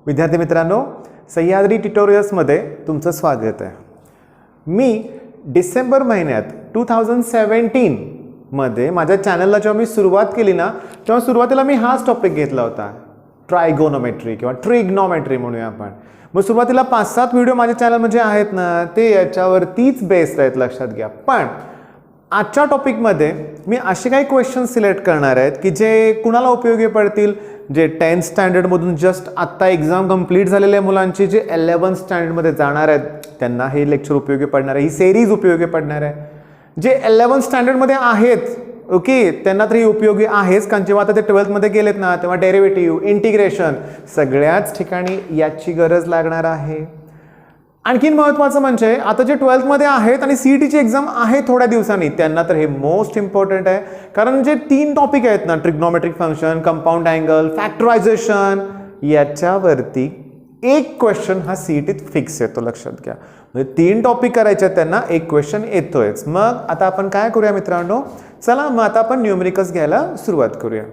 विद्यार्थी मित्रांनो, सह्याद्री ट्युटोरियल्समध्ये तुमचं स्वागत आहे. मी डिसेंबर महिन्यात 2017 मध्ये माझ्या चॅनलला जेव्हा मी सुरुवात केली ना, तेव्हा सुरुवातीला मी हाच टॉपिक घेतला होता, ट्रायगोनोमेट्री किंवा ट्रिग्नोमेट्री म्हणूया आपण. मग सुरुवातीला 5-7 व्हिडिओ माझ्या चॅनलमध्ये आहेत ना, ते याच्यावरतीच बेस्ड आहेत, लक्षात घ्या. पण आजच्या टॉपिकमध्ये मी असे काही क्वेश्चन सिलेक्ट करणार आहेत की जे कुणाला उपयोगी पडतील, जे 10th स्टँडर्डमधून जस्ट आत्ता एक्झाम कंप्लीट झालेल्या मुलांची जे 11th स्टँडर्डमध्ये जाणार आहेत त्यांना हे लेक्चर उपयोगी पडणार आहे, ही सिरीज उपयोगी पडणार आहे. जे 11th स्टँडर्डमध्ये आहेत ओके, त्यांना तरी उपयोगी आहेच, कारण जेव्हा आता ते 12th मध्ये गेलेत ना, तेव्हा डेरिव्हेटिव्ह, इंटिग्रेशन सगळ्याच ठिकाणी याची गरज लागणार आहे. आणखीन महत्त्वाचं म्हणजे आता जे 12th मध्ये आहेत आणि CETची एक्झाम आहे थोड्या दिवसांनी, त्यांना तर हे मोस्ट इम्पॉर्टंट आहे. कारण जे 3 टॉपिक आहेत ना, trigonometric function, compound angle, factorisation, याच्यावरती एक क्वेश्चन हा CETत फिक्स येतो, लक्षात घ्या. म्हणजे 3 टॉपिक करायचे आहेत त्यांना, एक क्वेश्चन येतोयच. मग आता आपण काय करूया मित्रांनो, चला मग आता आपण न्यूमेरिकल्स घ्यायला सुरुवात करूया.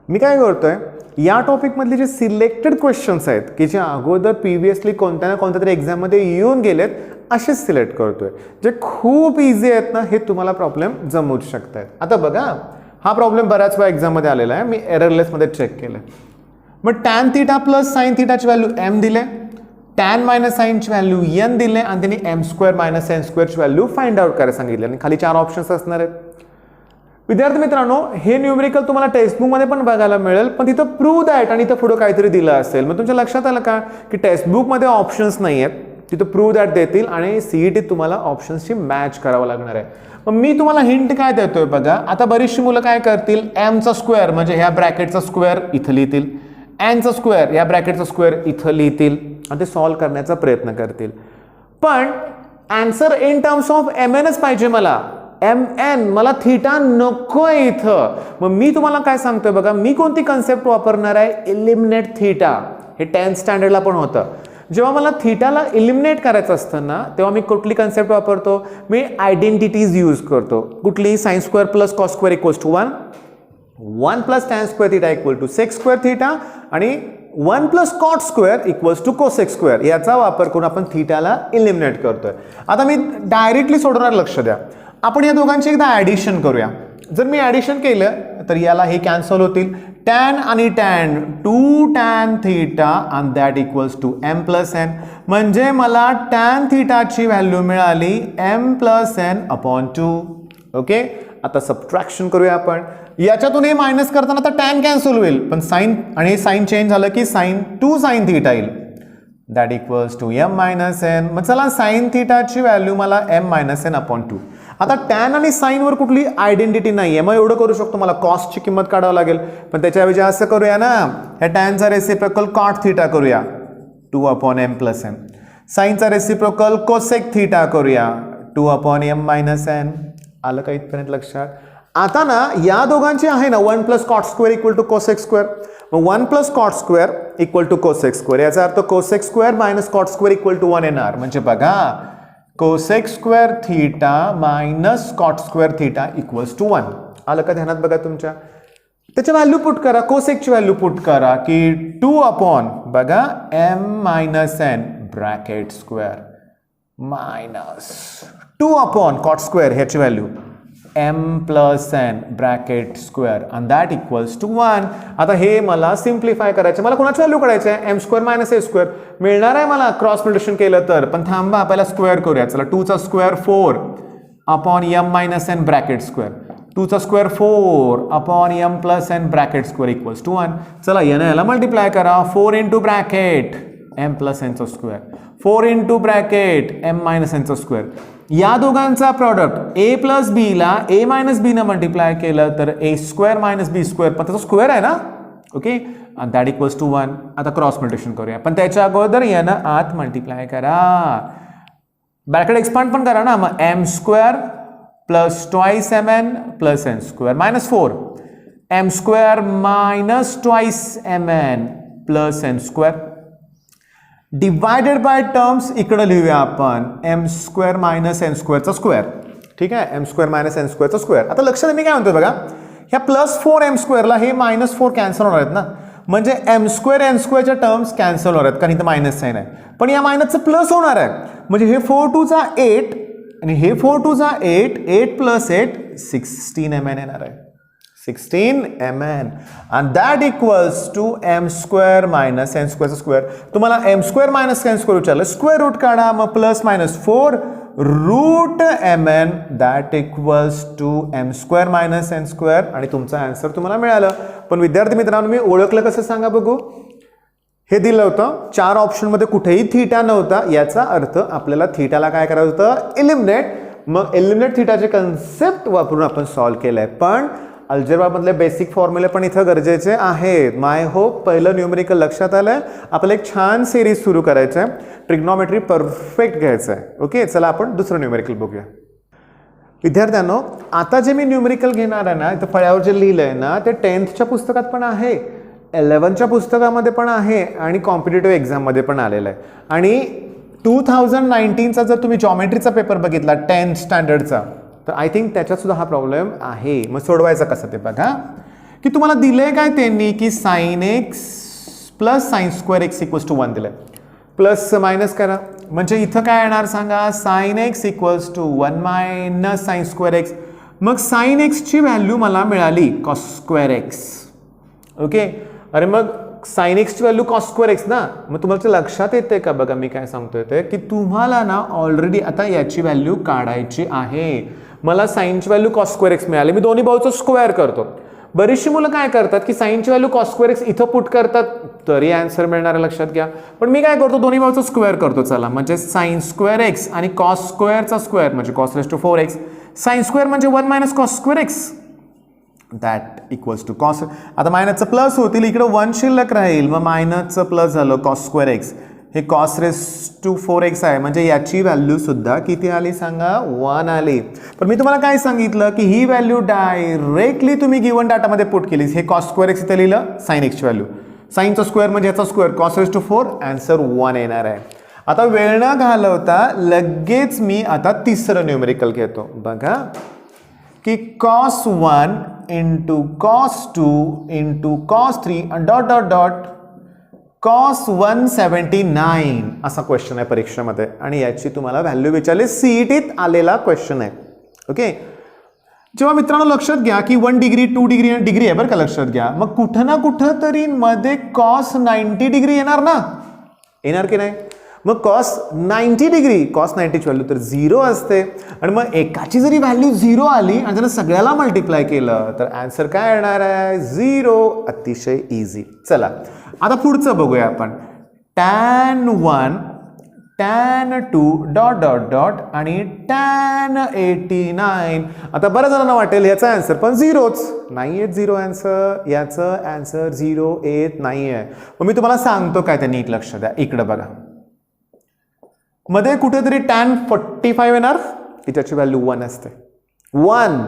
मी काय करतोय, या टॉपिकमधले जे सिलेक्टेड क्वेश्चन्स आहेत की जे अगोदर प्रिव्हियसली कोणत्या ना कोणत्या तरी एक्झाममध्ये येऊन गेलेत, असेच सिलेक्ट करतोय. जे खूप इझी आहेत ना, हे तुम्हाला प्रॉब्लेम जमवूच शकतात. आता बघा, हा प्रॉब्लेम बऱ्याच वेळा एक्झाममध्ये आलेला आहे, मी एररलेसमध्ये चेक केलं. मग टॅन थीटा प्लस साइन थीटाची व्हॅल्यू m दिले, टॅन मायनस साइनची व्हॅल्यू n दिले, आणि त्यांनी m² मायनस n² ची व्हॅल्यू फाइंड आउट करायला सांगितले. आणि खाली 4 ऑप्शन्स असणार आहेत. विद्यार्थी मित्रांनो, हे न्यूमेरिकल तुम्हाला टेक्स्टबुकमध्ये पण बघायला मिळेल, पण तिथं प्रूव्ह दॅट आणि इथं पुढे काहीतरी दिलं असेल. मग तुमच्या लक्षात आलं का की टेक्स्टबुकमध्ये ऑप्शन्स नाही आहेत, तिथं प्रूव्ह दॅट देतील आणि CETत तुम्हाला ऑप्शन्सची मॅच करावं लागणार आहे. मग मी तुम्हाला हिंट काय देतोय बघा. आता बरीचशी मुलं काय करतील, mचा स्क्वेअर म्हणजे ह्या ब्रॅकेटचा स्क्वेअर इथं लिहितील, nचा स्क्वेअर या ब्रॅकेटचा स्क्वेअर इथं लिहितील आणि ते सॉल्व्ह करण्याचा प्रयत्न करतील. पण आन्सर इन टर्म्स ऑफ mnच पाहिजे मला, mn, मला थीटा नकोय इथं. मग मी तुम्हाला काय सांगतोय बघा, मी कोणती कन्सेप्ट वापरणार आहे, एलिमिनेट थीटा. हे 10th स्टँडर्डला पण होतं. जेव्हा मला थीटाला एलिमिनेट करायचं असतं ना, तेव्हा मी कुठली कन्सेप्ट वापरतो, मी आयडेंटिटीज यूज करतो. कुठली, sine square plus cos square equals to 1, 1 plus tan square theta equal to sec square theta, आणि 1 plus cot square equals to cosec square, याचा वापर करून आपण थीटाला एलिमिनेट करतोय. आता मी डायरेक्टली सोडवणार, लक्ष द्या. आपण या दोघांची एकदा ॲडिशन करूया. जर मी ॲडिशन केलं तर याला हे कॅन्सल होतील, टॅन आणि टॅन 2 टॅन थीटा आणि that equals to m plus n. म्हणजे मला टॅन थीटाची व्हॅल्यू मिळाली m plus n upon 2. Okay, आता सबट्रॅक्शन करूया आपण. याच्यातून हे मायनस करताना आता टॅन कॅन्सल होईल, पण साइन आणि साइन चेंज झालं की साइन 2 साइन थीटा येईल, that equals to m minus n. मग चला, साइन थीटाची व्हॅल्यू मला m मायनस n अपॉन 2. आता टॅन आणि साइनवर कुठली आयडेंटिटी नाही आहे, मग एवढं करू शकतो, मला कॉस्टची किंमत काढावं लागेल. पण त्याच्याऐवजी असं करूया ना, ह्या टॅनचा रेसिप्रोकल कॉट थीटा करूया, 2 अपॉन m प्लस n. साइनचा रेसिप्रोकल कोसेक थीटा करूया, 2 अपॉन m मायनस n. आलं का इथपर्यंत लक्षात? आता ना या दोघांची आहे ना 1 plus cot square equal to cosec square. मग 1 plus cot square equal to cosec square, याचा अर्थ cosec square minus cot square equal to 1 येणार. म्हणजे बघा, cosec square theta minus cot square theta equals to 1. आलं का ध्यानात बघा तुमच्या? त्याची व्हॅल्यू पुट करा, कोसेकची व्हॅल्यू पुट करा की 2 अपॉन बघा m minus n bracket square minus 2 upon cot square ह्याची value m plus n bracket square आणि दॅट इक्वल्स टू 1. आता हे मला सिम्प्लिफाय करायचं, मला कोणाची व्हॅल्यू काढायची आहे, m square minus a square मिळणार आहे मला क्रॉस मल्टिप्लिकेशन केलं तर. पण थांबा, आपल्याला स्क्वेअर करूया. चला, 2 चा square 4 upon m minus n bracket square, 2 चा square 4 upon m plus n bracket square equals to 1. चला, याला मल्टिप्लाय करा, 4 into bracket m plus n चा square, 4 into bracket m minus n चा स्क्वेअर. या दोघांचा प्रॉडक्ट a प्लस b ला a minus b न मल्टिप्लाय केलं तर a square minus b square, पण त्याचा स्क्वेअर आहे ना, ओके, दॅट इक्वल्स टू 1. आता क्रॉस मल्टिप्लिकेशन करूया, पण त्याच्या अगोदर यानं आत मल्टिप्लाय करा, ब्रॅकेट एक्सपांड पण करा ना. मग m square plus twice mn plus n square minus 4, m square minus twice mn plus n square divided by terms इकडे लिहूया आपण m स्क्वेअर मायनस n स्क्वेअरचा स्क्वेअर. ठीक आहे, m स्क्वेअर मायनस n स्क्वेअरचा स्क्वेअर. आता लक्षात मी काय म्हणतोय बघा, ह्या प्लस 4m स्क्वेअरला हे मायनस 4 कॅन्सल होणार आहेत ना, म्हणजे एम स्क्वेअर एन स्क्वेअरच्या टर्म्स कॅन्सल होणार आहेत, कारण इथं मायनस साईन आहे. पण या मायनसचं प्लस होणार आहे, म्हणजे हे 4 2 जा 8 आणि हे 4 2 जा 8, 8 + 8 16 mn येणार आहे. 16 mn and that equals to m square minus n square square. तुम्हाला m square minus n square विचारलं, स्क्वेअर रूट काढा, मग plus minus 4 root mn that equals to m square minus n square आणि तुमचा answer तुम्हाला मिळालं. पण विद्यार्थी मित्रांनो, मी ओळखलं कसं सांगा बघू. हे दिलं होतं 4 ऑप्शनमध्ये कुठेही थीटा नव्हता, याचा अर्थ आपल्याला थीटाला काय करायचं होतं, एलिमिनेट. मग एलिमिनेट थीटाचे कन्सेप्ट वापरून आपण सॉल्व्ह केलंय. पण अल्जेब्रा मधले बेसिक फॉर्म्युले पण इथं गरजेचे आहेत. माय होप पहिलं न्यूमेरिकल लक्षात आलंय. आपल्याला एक छान सिरीज सुरू करायचं आहे, ट्रिग्नॉमेट्री परफेक्ट घ्यायचं आहे. ओके, चला आपण दुसरं न्यूमेरिकल बघूया. विद्यार्थ्यांनो, आता जे मी न्यूमेरिकल घेणार आहे ना, इथं फळ्यावर जे लिहिलंय ना, ते 10thच्या पुस्तकात पण आहे, 11च्या पुस्तकामध्ये पण आहे आणि कॉम्पिटेटिव्ह एक्झाममध्ये पण आलेलं आहे. आणि 2019चा जर तुम्ही जॉमेट्रीचा पेपर बघितला 10th स्टँडर्डचा, तर आय थिंक त्याच्यात सुद्धा हा प्रॉब्लेम आहे. मग सोडवायचा कसं ते बघा, की तुम्हाला दिलंय काय त्यांनी, की sin x plus sin square x equals to 1 दिलंय. प्लस मायनस करा, म्हणजे इथं काय येणार सांगा, sin x equals to 1 minus sin square x. मग sin x ची व्हॅल्यू मला मिळाली cos स्क्वेअर x. ओके, अरे मग sin x ची व्हॅल्यू cos स्क्वेअर x ना. मग तुम्हाला लक्षात येते का बघा मी काय सांगतोय ते, की तुम्हाला ना ऑलरेडी आता याची व्हॅल्यू काढायची आहे. मला साईनची व्हॅल्यू cos स्क्वेअर x मिळाली, मी दोन्ही बाजूचं स्क्वेअर करतो. बरीचशी मुलं काय करतात, की साईनची व्हॅल्यू cos स्क्वेअर x इथं पुट करतात, तरी आन्सर मिळणार आहे, लक्षात घ्या. पण मी काय करतो, दोन्ही बाजूचं स्क्वेअर करतो. चला, म्हणजे sin स्क्वेअर x आणि cos स्क्वेअरचा स्क्वेअर म्हणजे cos raised to 4x. sin square म्हणजे 1 minus cos square x that equals to cos. आता मायनसचं प्लस होतील, इकडे 1 शिल्लक राहील, मग मायनसचं प्लस झालं cos स्क्वेअर x. हे cos raised to 4x आहे, म्हणजे याची व्हॅल्यू सुद्धा किती आली सांगा, 1 आली. पण मी तुम्हाला काय सांगितलं, की ही व्हॅल्यू डायरेक्टली तुम्ही गिवन डाटामध्ये पुट केली. हे cos स्क्वेअर x इथे लिहिलं, sin x ची व्हॅल्यू, साईनचा स्क्वेअर म्हणजे याचा square, cos raised to 4, answer 1 येणार आहे. आता वेळ न घालवता लगेच मी आता तिसरं न्यूमेरिकल घेतो. बघा, की cos 1 into cos 2 into cos 3 dot dot dot cos 179 असा क्वेश्चन आहे परीक्षेमध्ये, आणि याची तुम्हाला व्हॅल्यू विचारली, सीईटीत आलेला क्वेश्चन आहे. ओके, जेव्हा मित्रांनो लक्षात घ्या, की 1 डिग्री 2 डिग्री आणि डिग्री आहे बरं का, लक्षात घ्या. मग कुठं ना कुठं तरी मध्ये cos 90 डिग्री येणार ना, येणार की नाही. मग cos 90 डिग्री, cos 90 ची व्हॅल्यू तर 0 असते. आणि मग एकाची जरी व्हॅल्यू 0 आली आणि त्यानं सगळ्याला मल्टिप्लाय केलं, तर आन्सर काय येणार आहे, 0. अतिशय इझी. चला, आता पुढचं बघूया आपण. tan 1 tan 2 dot dot dot आणि tan 89. आता बऱ्याच जणांना वाटेल याचा आन्सर पण 0च नाही येत, 0 आन्सर, याचं आन्सर 0 येत नाही आहे. मग मी तुम्हाला सांगतो काय ते, नीट लक्ष द्या. इकडं बघा, मध्ये कुठेतरी tan 45 येणार, त्याची व्हॅल्यू 1 असते, 1.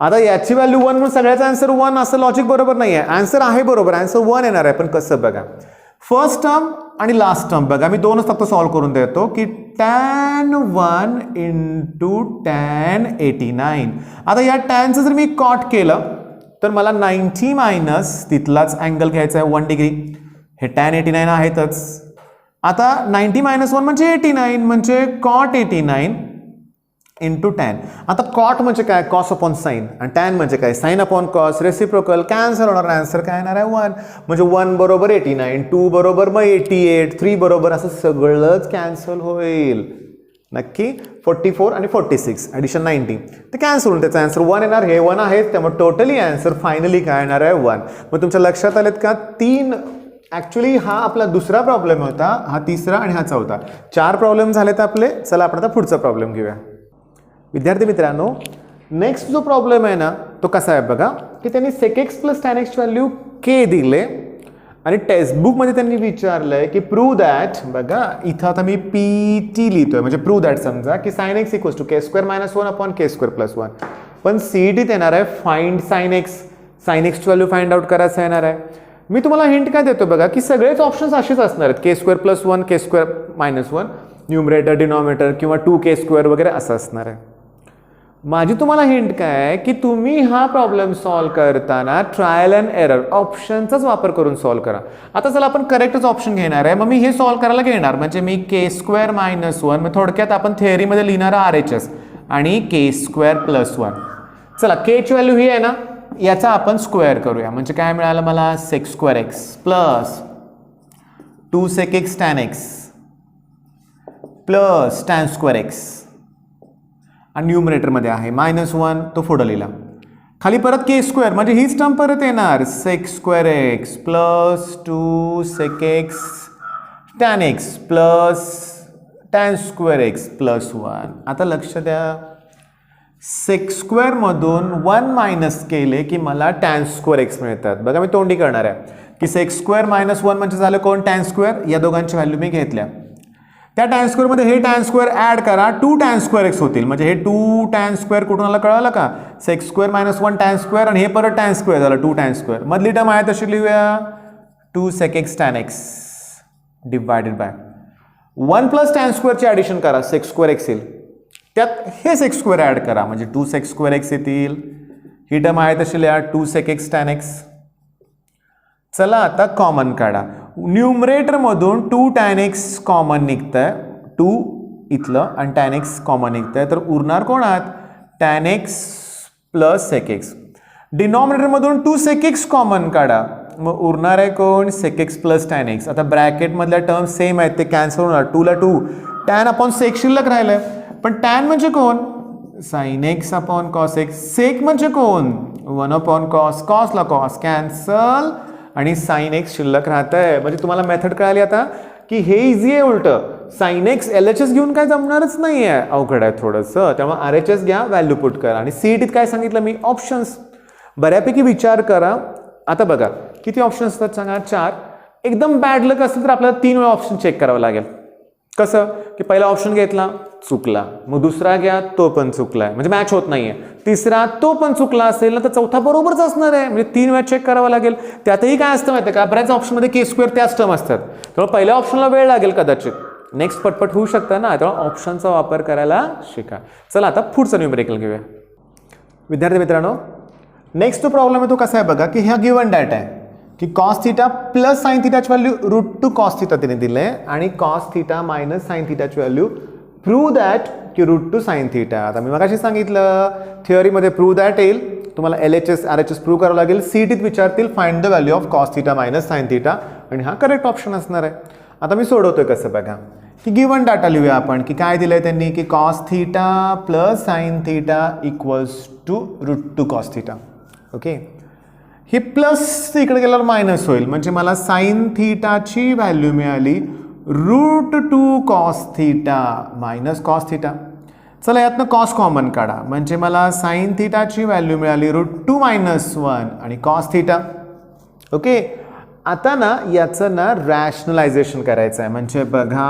आता याची व्हॅल्यू 1 म्हणून सगळ्याचा आन्सर 1 असं लॉजिक बरोबर नाही आहे. आन्सर आहे बरोबर, आन्सर 1 येणार आहे. पण कसं बघा, फर्स्ट टर्म आणि लास्ट टर्म बघा, मी दोनच फक्त सॉल्व्ह करून देतो, की tan 1 इंटू tan 89. आता या टॅनचं जर मी कॉट केलं, तर मला 90 मायनस तिथलाच अँगल घ्यायचा आहे 1 डिग्री. हे tan 89 आहेतच. आता 90 मायनस 1 म्हणजे 89, म्हणजे cot 89 इंटू टॅन. आता कॉट म्हणजे काय, कॉस अपॉन साईन, आणि टॅन म्हणजे काय, sine upon cos, reciprocal, cancel होणार. आन्सर काय येणार आहे, 1. म्हणजे 1 बरोबर 89, 2 बरोबर मग 88, 3 बरोबर, असं सगळंच कॅन्सल होईल. नक्की 44 आणि 46 ॲडिशन 90 ते कॅन्सल होऊन त्याचा आन्सर 1 येणार. हे 1 आहे, त्यामुळे टोटली आन्सर फायनली काय येणार आहे, 1. मग तुमच्या लक्षात आलेत का, 3. ॲक्च्युली हा आपला दुसरा प्रॉब्लेम होता, हा तिसरा आणि हा चौथा. 4 प्रॉब्लेम झालेत आपले. चला आपण आता पुढचा प्रॉब्लेम घेऊया. विद्यार्थी मित्रांनो, नेक्स्ट जो प्रॉब्लेम आहे ना, तो कसा आहे बघा, की त्यांनी sec x plus tan x value k दिले आणि टेक्स्टबुकमध्ये त्यांनी विचारलंय की प्रूव्ह दॅट, बघा इथं आता मी PT लिहितोय, म्हणजे प्रूव्ह दॅट समजा की sin x equals to k square minus 1 upon k square plus 1. पण CETत येणार आहे find sin x, sin x ची व्हॅल्यू फाइंड आउट करायचं येणार आहे. मी तुम्हाला हिंट काय देतो बघा, की सगळेच ऑप्शन्स असेच असणार आहेत, k square plus 1 k square minus 1, numerator denominator किंवा 2k स्क्वेअर वगैरे असं असणार आहे. माझी तुम्हाला हिंट काय की तुम्ही हा प्रॉब्लेम सॉल्व करताना ट्रायल अँड एरर ऑप्शनचाच वापर करून सॉल्व करा. आता चला आपण करेक्टच ऑप्शन घेणार आहे. मग मी हे सॉल्व करायला घेणार म्हणजे मी k² - 1 थोडक्यात आपण थेअरीमध्ये लिहिणार RHS आणि k² + 1. चला k ची व्हॅल्यू ही आहे ना, याचा आपण स्क्वेअर करूया म्हणजे काय मिळालं मला sec² plus 2 sec x tan x plus tan² आणि न्यूमरेटरमध्ये आहे -1 तो पुढं लिहिला. खाली परत k² म्हणजे हीच टर्म परत येणार sec² plus 2 sec x tan x plus tan² plus 1. आता लक्ष द्या, sec² मधून 1 मायनस केले की मला tan² मिळतात. बघा मी तोंडी करणार आहे की sec² - 1 म्हणजे झालं कोण tan². या दोघांची व्हॅल्यू मी घेतल्या. त्या tan² मध्ये हे tan² ऍड करा 2 tan² होतील म्हणजे हे 2 tan² कुठून आला कळालं का, sec² - 1 tan² आणि हे परत tan² झालं 2 tan². मधली टर्म आहे तशी लिहूया 2 sec x tan x divided by 1 plus tan² ची ॲडिशन करा sec² x येईल. त्यात हे sec² ऍड करा म्हणजे 2 sec² x येतील. ही टर्म आहे तशी लिहा 2 sec x tan x. चला आता कॉमन काढा. न्यूमरेटर मधून 2 tan x कॉमन निघतंय, 2 इथलं आणि tan x कॉमन निघतंय तर उरणार कोण आहात tan x plus sec x. Denominator मधून 2 sec x कॉमन काढा मग उरणार आहे कोण sec x plus tan x. आता ब्रॅकेट मधल्या टर्म सेम आहेत ते कॅन्सल होणार 2 ला 2 tan अपॉन sec शिल्लक राहिलंय पण tan म्हणजे कोण sin x upon cos x. sec म्हणजे कोण 1 अपॉन cos, cos ला cos कॅन्सल आणि sin x शिल्लक राहतंय. म्हणजे तुम्हाला मेथड कळाली आता की हे इझी आहे. उलट sin x LHS घेऊन काय जमणारच नाही आहे, अवघड आहे थोडंसं. त्यामुळे RHS घ्या, व्हॅल्यू पुट करा आणि CETत काय सांगितलं मी ऑप्शन्स बऱ्यापैकी विचार करा. आता बघा किती ऑप्शन्स असतात सांगा 4. एकदम बॅड लक असेल तर आपल्याला 3 वेळा ऑप्शन चेक करावं लागेल. कसं की पहिला ऑप्शन घेतला चुकला, मग दुसरा घ्या तो पण चुकलाय म्हणजे मॅच होत नाहीये, तिसरा तो पण चुकला असेल ना तर चौथा बरोबरच असणार आहे म्हणजे 3 वेळा चेक करावं लागेल. त्यातही काय असतं माहिती आहे का, बऱ्याच ऑप्शनमध्ये k² त्याच टर्म असतात त्यामुळे पहिल्या ऑप्शनला वेळ लागेल कदाचित, नेक्स्ट पटपट होऊ शकतं ना, त्यामुळे ऑप्शनचा वापर करायला शिका. चला आता पुढचा न्यूमेरिकल घेऊया. विद्यार्थी मित्रांनो नेक्स्ट जो प्रॉब्लेम आहे तो कसा आहे बघा की ह्या गिवन डाटा आहे की cos θ प्लस sin θ ची व्हॅल्यू √2 cos θ तिने दिले आणि cos θ मायनस sin θ ची व्हॅल्यू प्रूव्ह दॅट की √2 sin θ. आता मी मगाशी सांगितलं थिअरीमध्ये प्रूव्ह दॅट येईल, तुम्हाला LHS RHS प्रूव्ह करावं लागेल. CETत विचारतील find the value of cos θ minus sin θ आणि हा करेक्ट ऑप्शन असणार आहे. आता मी सोडवतोय कसं बघा की गिवन डाटा लिहूया आपण की काय दिलंय त्यांनी की cos θ plus sin θ equals to √2 cos θ. Okay, हे प्लस इकडे गेल्यावर मायनस होईल म्हणजे मला sin θ ची व्हॅल्यू मिळाली √2 cos θ मायनस cos θ. चला यातनं cos कॉमन काढा म्हणजे मला sin θ ची व्हॅल्यू मिळाली √2 - 1 आणि cos θ. ओके, आता ना याचं ना रॅशनलायझेशन करायचं आहे म्हणजे बघा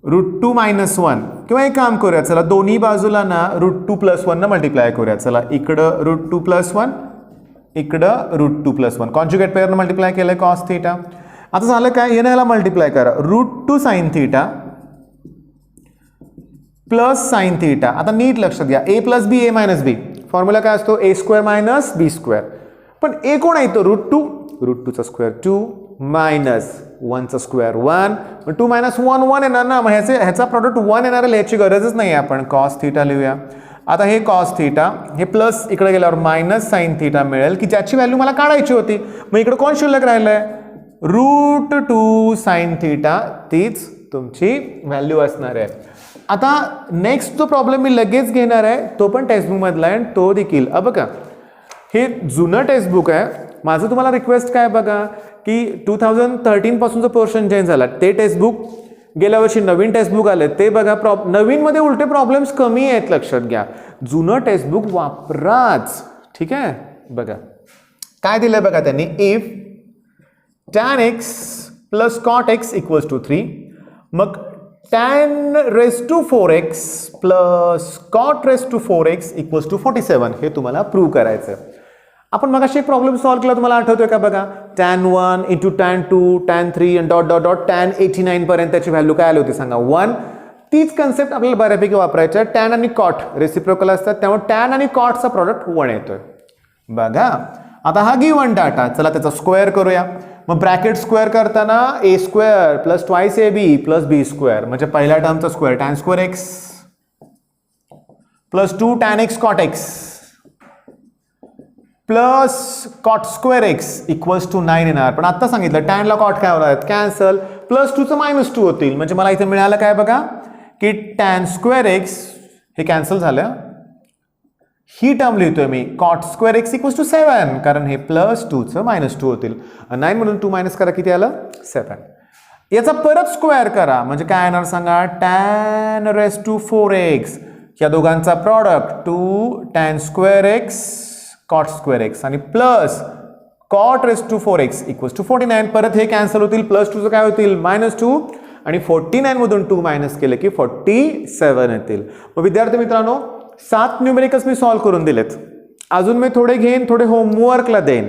√2 - 1 किंवा एक काम करूया चला दोन्ही बाजूला ना √2 + 1 न मल्टिप्लाय करूया. चला इकडं √2 + 1 इकडं √2 + 1 कॉन्जुगेट पेअरनं मल्टिप्लाय केलंय cos θ. आता झालं काय, येणं याला मल्टिप्लाय करा √2 sin θ प्लस sin θ. आता नीट लक्षात घ्या a + b a - b formula काय असतो a² - b². पण a कोण आहे तो √2, √2चा स्क्वेअर 2 मायनस 1चा स्क्वेअर 1, 2 - 1 1 येणार ना, मग ह्याचा प्रॉडक्ट 1 येणार लिहायची गरजच नाही. आपण cos θ लिहूया. आता हे cos θ हे प्लस इकडे गेल्यावर मायनस sin θ मिळेल की ज्याची व्हॅल्यू मला काढायची होती. मग इकडे कोण शिल्लक राहिलंय √2 sin θ, तीच तुमची व्हॅल्यू असणार आहे. आता नेक्स्ट जो प्रॉब्लेम मी लगेच घेणार आहे तो पण टेक्स्टबुक मधला आहे आणि तो देखील बघा हे जुनं टेक्स्टबुक आहे. माझं तुम्हाला रिक्वेस्ट काय बघा की 2013 पासून जो पोर्शन चेंज झाला ते टेक्स्टबुक, गेल्या वर्षी नवीन टेक्स्टबुक आले ते बघा. नवीनमध्ये उलटे प्रॉब्लेम्स कमी आहेत लक्षात घ्या, जुनं टेक्स्टबुक वापराच. ठीक आहे, बघा काय दिलंय बघा त्यांनी if tan x plus cot x equals to 3 मग tan raised to 4x plus cot raised to 4x equals to 47 हे तुम्हाला प्रूव्ह करायचं. आपण मगाशी एक प्रॉब्लेम सॉल्व्ह केला तुम्हाला आठवतोय का बघा tan 1 इंटू tan 2 tan 3 आणि डॉट डॉट डॉट tan 89 पर्यंत त्याची व्हॅल्यू काय आली होती सांगा 1. तीच कन्सेप्ट आपल्याला बऱ्यापैकी वापरायची आहे. टॅन आणि कॉट रेसिप्रोकल असतात, त्यामुळे टॅन आणि कॉटचा प्रॉडक्ट 1 येतोय. बघा आता हा गिवन डाटा, चला त्याचा स्क्वेअर करूया. मग ब्रॅकेट स्क्वेअर करताना A square plus twice A B plus B square, म्हणजे पहिल्या टर्मचा square tan square x plus 2 tan x cot x plus cot square x equals to 9 येणार. पण आता सांगितलं टॅनला कॉट काय होणार, कॅन्सल, प्लस 2चं -2 होतील. म्हणजे मला इथे मिळालं काय बघा की टॅन स्क्वेअर एक्स हे कॅन्सल झालं. ही टर्म लिहितोय मी cot square x equals to 7, कारण हे प्लस 2चं -2 होतील. 9 मधून 2 मायनस करा, किती आलं 7. याचा परत स्क्वेअर करा, म्हणजे काय येणार सांगा, टॅन रेस टू 4x या दोघांचा product 2 tan square x cot square x आणि plus cot raise to 4x equals to 49. परत हे कॅन्सल होतील, प्लस 2चं काय होतील -2 आणि 49 मधून 2 मायनस केले की 47 येतील. मग विद्यार्थी मित्रांनो 7 न्यूमेरिकल्स मी सॉल्व्ह करून दिलेत. अजून मी थोडे घेईन, थोडे होमवर्कला देईन.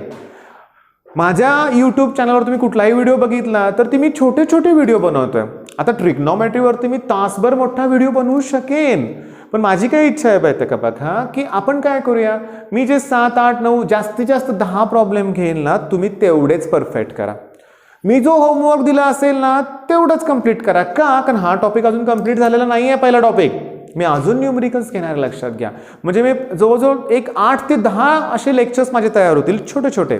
माझ्या यूट्यूब चॅनलवर तुम्ही कुठलाही व्हिडिओ बघितला तर ती मी छोटे छोटे व्हिडिओ बनवतोय. आता ट्रिग्नॉमेट्रीवरती मी तासभर मोठा व्हिडिओ बनवू शकेन, पण माझी काय इच्छा आहे माहिती का बघा, की आपण काय करूया, मी जे 7, 8, 9 जास्तीत जास्त 10 प्रॉब्लेम घेईन ना, तुम्ही तेवढेच परफेक्ट करा. मी जो होमवर्क दिला असेल ना तेवढंच कंप्लीट करा. का, कारण हा टॉपिक अजून कंप्लीट झालेला नाही आहे. पहिला टॉपिक मी अजून न्यूमेरिकल्स घेणार, लक्षात घ्या. म्हणजे मी जवळजवळ एक 8 ते 10 असे लेक्चर्स माझे तयार होतील छोटे छोटे.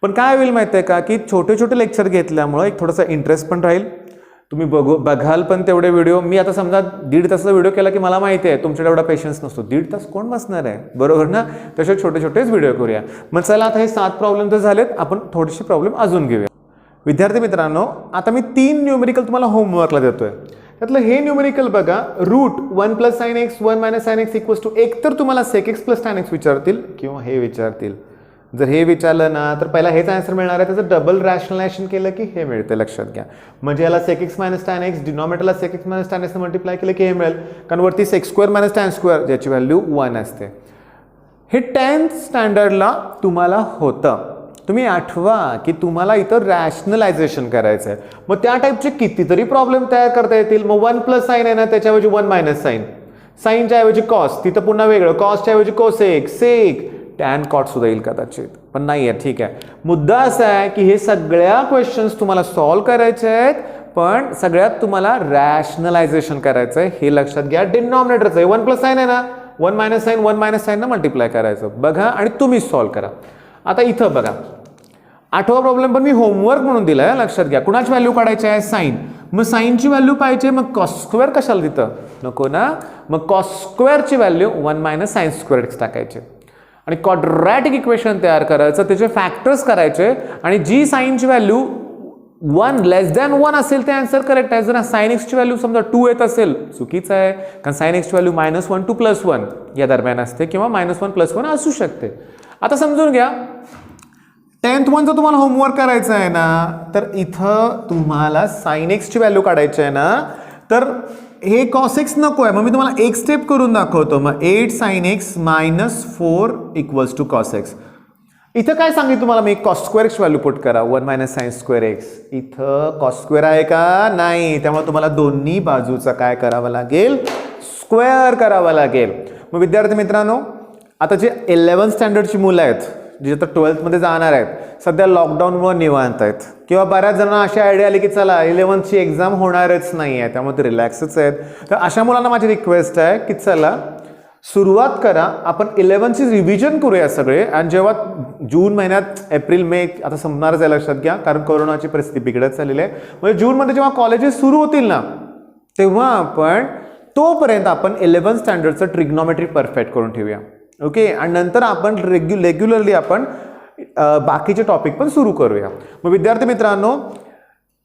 पण काय होईल माहिती आहे का, की छोटे छोटे लेक्चर घेतल्यामुळे एक थोडासा इंटरेस्ट पण राहील. तुम्ही बघाल पण तेवढे व्हिडिओ. मी आता समजा 1.5 तासाचा व्हिडिओ केला की मला माहिती आहे तुमच्याकडे एवढा पेशन्स नसतो. 1.5 तास कोण बसणार आहे, बरोबर ना. तसे छोटे छोटेच व्हिडिओ करूया. मग चला आता हे 7 प्रॉब्लेम तर झालेत, आपण थोडेसे प्रॉब्लेम अजून घेऊया. विद्यार्थी मित्रांनो आता मी 3 न्यूमेरिकल तुम्हाला होमवर्कला देतोय. त्यातलं हे न्यूमेरिकल बघा, root 1 plus sine x 1 minus sine x equals to, एक तर तुम्हाला sec x plus tan x विचारतील किंवा हे विचारतील. जर हे विचारलं ना तर पहिला हेच आन्सर मिळणार आहे, त्याचं डबल रॅशनलायझेशन केलं की हे मिळते, लक्षात घ्या. म्हणजे याला sec x minus tan x, डिनॉमिनेटरला sec x minus tan x multiply केलं की हे मिळेल, कारण वरती sec square minus tan square ज्याची व्हॅल्यू 1 असते. हे 10th स्टँडर्डला तुम्हाला होतं. तुम्ही आठवा की तुम्हाला इथं रॅशनलायझेशन करायचं आहे. मग त्या टाईपचे कितीतरी प्रॉब्लेम तयार करता येतील. मग 1 प्लस साईन आहे ना, त्याच्याऐवजी 1 मायनस साईन, साईनच्या ऐवजी कॉस, तिथं पुन्हा वेगळं, कॉसच्या ऐवजी कोसेक, सेक, टॅन कॉट सुद्धा येईल कदाचित, पण नाही आहे. ठीक आहे, मुद्दा असा आहे की हे सगळ्या क्वेश्चन्स तुम्हाला सॉल्व्ह करायचे आहेत, पण सगळ्यात तुम्हाला रॅशनलायझेशन करायचं आहे, हे लक्षात घ्या. डिनॉमिनेटरचं आहे 1 प्लस साईन आहे ना, 1 मायनस साईन ना मल्टिप्लाय करायचं. बघा आणि तुम्ही सॉल्व्ह करा. आता इथं बघा 8वा प्रॉब्लेम पण मी होमवर्क म्हणून दिलाय, लक्षात घ्या. कुणाची व्हॅल्यू काढायची आहे, साईन. मग साईनची व्हॅल्यू पाहिजे, मग कॉस स्क्वेअर कशाला तिथं नको ना. मग कॉस स्क्वेअरची value 1 minus sine square x टाकायचे आणि क्वाड्रॅटिक इक्वेशन तयार करायचं, त्याचे फॅक्टर्स करायचे आणि जी साईनची व्हॅल्यू 1 लेस दॅन 1 असेल ते आन्सर करेक्ट आहे. जर साइन एक्सची व्हॅल्यू समजा 2 येत असेल चुकीचं आहे, कारण साइन एक्सची व्हॅल्यू -1 to +1 या दरम्यान असते किंवा -1 +1 असू शकते. आता समजून घ्या 10th वन जर तुम्हाला होमवर्क करायचं आहे ना, तर इथं तुम्हाला साइन एक्सची व्हॅल्यू काढायची आहे ना, तर हे कॉस एक्स नको आहे. मग मी तुम्हाला एक स्टेप करून दाखवतो. मग 8 sin x - 4 equals to cos x. इथं काय सांगितलं तुम्हाला, मी cos square x value put करा 1 मायनस साइन स्क्वेअर एक्स. इथं कॉस स्क्वेअर आहे का नाही, त्यामुळे तुम्हाला दोन्ही बाजूचा काय करावं लागेल, स्क्वेअर करावं लागेल. मग विद्यार्थी मित्रांनो आता जे 11th स्टँडर्डची मुलं आहेत, जे आता 12th मध्ये जाणार आहेत, सध्या लॉकडाऊनवर निवांत आहेत किंवा बऱ्याच जणांना अशी आयडिया आली की चला 11th ची एक्झाम होणारच नाही आहे, त्यामुळे ते रिलॅक्सच आहेत. तर अशा मुलांना माझी रिक्वेस्ट आहे की चला सुरुवात करा, आपण 11th ची रिव्हिजन करूया सगळे. आणि जेव्हा जून महिन्यात एप्रिल मे आता संपणारच आहे, लक्षात घ्या, कारण कोरोनाची परिस्थिती बिघडत चाललेली आहे. म्हणजे जूनमध्ये जेव्हा कॉलेजेस सुरू होतील ना, तेव्हा आपण तोपर्यंत आपण 11th स्टँडर्डचं ट्रिग्नॉमेट्री परफेक्ट करून ठेवूया. ओके, आणि नंतर आपण रेग्युलरली आपण बाकीचे टॉपिक पण सुरू करूया. मग विद्यार्थी मित्रांनो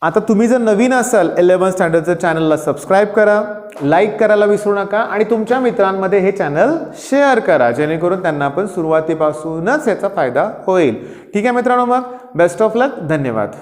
आता तुम्ही जर नवीन असाल 11th स्टँडर्डचं चॅनलला सबस्क्राईब करा, लाईक करायला विसरू नका आणि तुमच्या मित्रांमध्ये हे चॅनल शेअर करा, जेणेकरून त्यांना पण सुरुवातीपासूनच याचा फायदा होईल. ठीक आहे मित्रांनो, मग बेस्ट ऑफ लक, धन्यवाद.